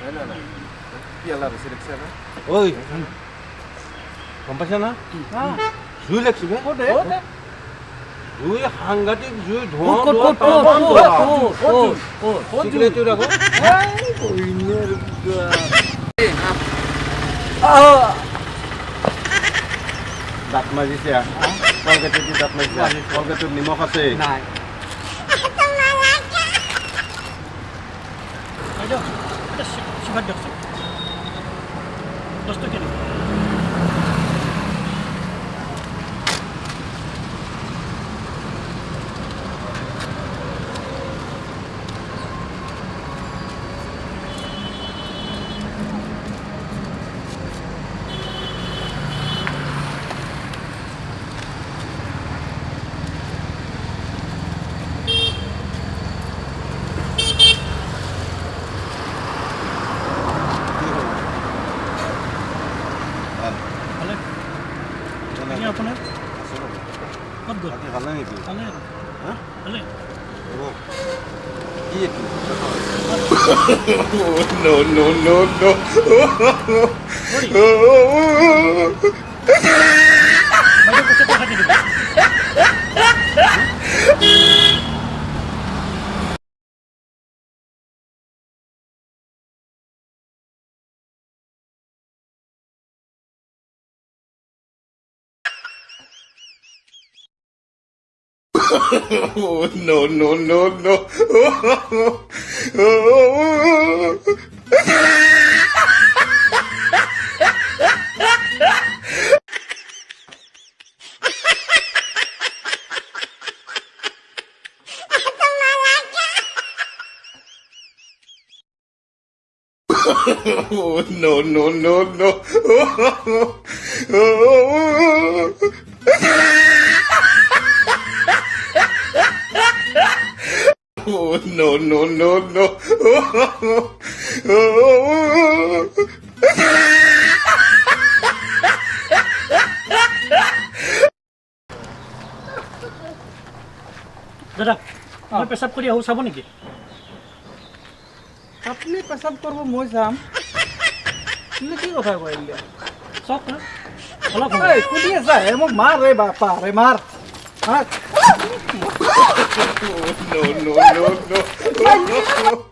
নাই কি আলা বেছি দেখছে না ঐ গম পাইছা না জুই লাগছে বে জুই সাংঘাতিক জুই ধোঁৱা দাঁত মাজিছে কলকাতিত দাঁত মাজিছে কলকাতিত নিমখ আছে নাই শিবাত দিয়কচোন 10 টকীয়া দিব আপোনাৰ ক'ত গ'ল ভালে নেকি ভালে ভালে কি এইটো no বাইদেউ কৈছে টকা দি দিব no no দাদা মই পেচাব কৰি আহোঁ চাব নেকি আপুনি পেচাব কৰিব মই যাম তুমি কি কথা কৈ দিয়া চাওক না অলপ সুধি আছা হে মোক মাৰ ৰে বাপা ৰে মাৰ no